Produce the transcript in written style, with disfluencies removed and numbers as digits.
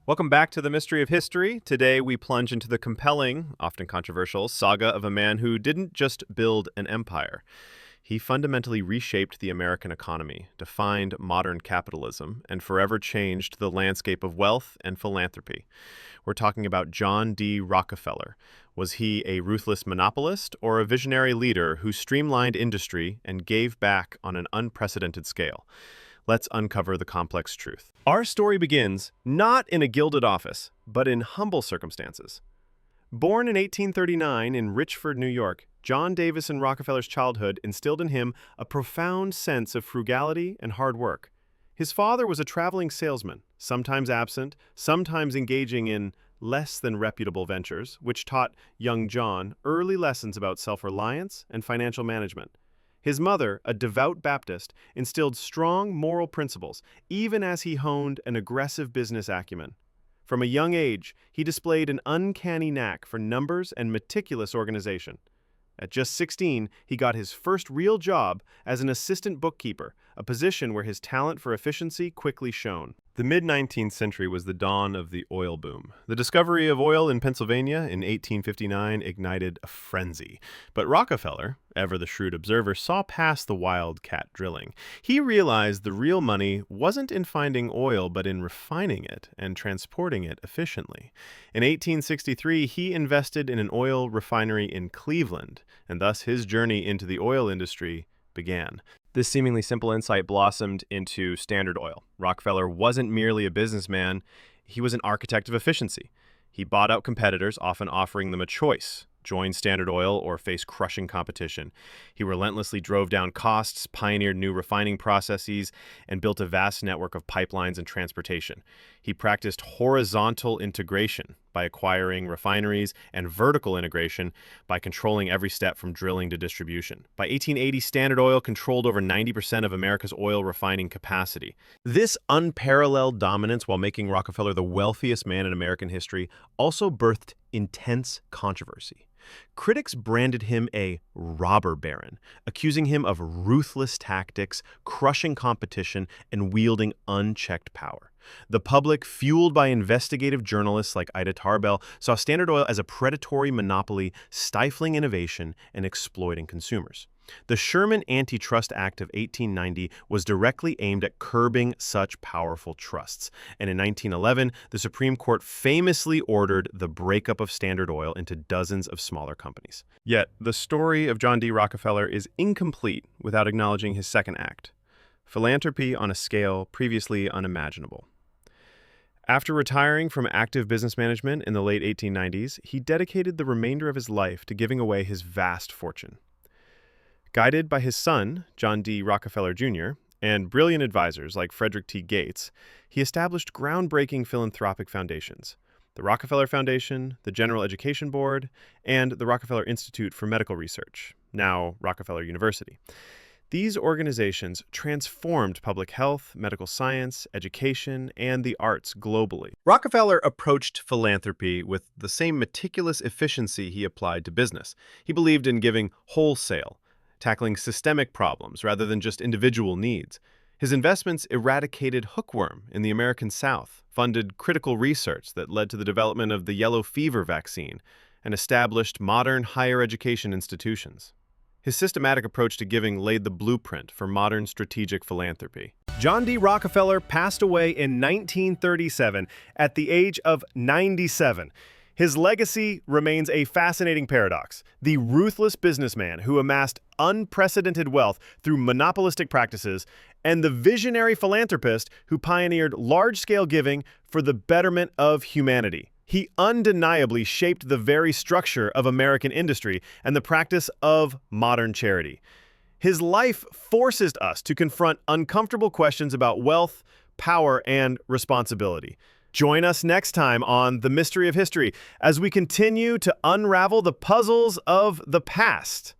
Welcome back to the Mystery of History. Today we plunge into the compelling, often controversial, saga of a man who didn't just build an empire. He fundamentally reshaped the American economy, defined modern capitalism, and forever changed the landscape of wealth and philanthropy. We're talking about John D. Rockefeller. Was he a ruthless monopolist or a visionary leader who streamlined industry and gave back on an unprecedented scale? Let's uncover the complex truth. Our story begins not in a gilded office, but in humble circumstances. Born in 1839 in Richford, New York, John Davison Rockefeller's childhood instilled in him a profound sense of frugality and hard work. His father was a traveling salesman, sometimes absent, sometimes engaging in less than reputable ventures, which taught young John early lessons about self-reliance and financial management. His mother, a devout Baptist, instilled strong moral principles, even as he honed an aggressive business acumen. From a young age, he displayed an uncanny knack for numbers and meticulous organization. At just 16, he got his first real job as an assistant bookkeeper, a position where his talent for efficiency quickly shone. The mid-19th century was the dawn of the oil boom. The discovery of oil in Pennsylvania in 1859 ignited a frenzy. But Rockefeller, ever the shrewd observer, saw past the wildcat drilling. He realized the real money wasn't in finding oil, but in refining it and transporting it efficiently. In 1863, he invested in an oil refinery in Cleveland, and thus his journey into the oil industry began. This seemingly simple insight blossomed into Standard Oil. Rockefeller wasn't merely a businessman, he was an architect of efficiency. He bought out competitors, often offering them a choice: join Standard Oil or face crushing competition. He relentlessly drove down costs, pioneered new refining processes, and built a vast network of pipelines and transportation. He practiced horizontal integration by acquiring refineries and vertical integration by controlling every step from drilling to distribution. By 1880, Standard Oil controlled over 90% of America's oil refining capacity. This unparalleled dominance, while making Rockefeller the wealthiest man in American history, also birthed intense controversy. Critics branded him a robber baron, accusing him of ruthless tactics, crushing competition, and wielding unchecked power. The public, fueled by investigative journalists like Ida Tarbell, saw Standard Oil as a predatory monopoly, stifling innovation and exploiting consumers. The Sherman Antitrust Act of 1890 was directly aimed at curbing such powerful trusts, and in 1911, the Supreme Court famously ordered the breakup of Standard Oil into dozens of smaller companies. Yet, the story of John D. Rockefeller is incomplete without acknowledging his second act: philanthropy on a scale previously unimaginable. After retiring from active business management in the late 1890s, he dedicated the remainder of his life to giving away his vast fortune. Guided by his son, John D. Rockefeller Jr., and brilliant advisors like Frederick T. Gates, he established groundbreaking philanthropic foundations: the Rockefeller Foundation, the General Education Board, and the Rockefeller Institute for Medical Research, now Rockefeller University. These organizations transformed public health, medical science, education, and the arts globally. Rockefeller approached philanthropy with the same meticulous efficiency he applied to business. He believed in giving wholesale, tackling systemic problems rather than just individual needs. His investments eradicated hookworm in the American South, funded critical research that led to the development of the yellow fever vaccine, and established modern higher education institutions. His systematic approach to giving laid the blueprint for modern strategic philanthropy. John D. Rockefeller passed away in 1937 at the age of 97. His legacy remains a fascinating paradox: the ruthless businessman who amassed unprecedented wealth through monopolistic practices, and the visionary philanthropist who pioneered large-scale giving for the betterment of humanity. He undeniably shaped the very structure of American industry and the practice of modern charity. His life forces us to confront uncomfortable questions about wealth, power, and responsibility. Join us next time on The Mystery of History as we continue to unravel the puzzles of the past.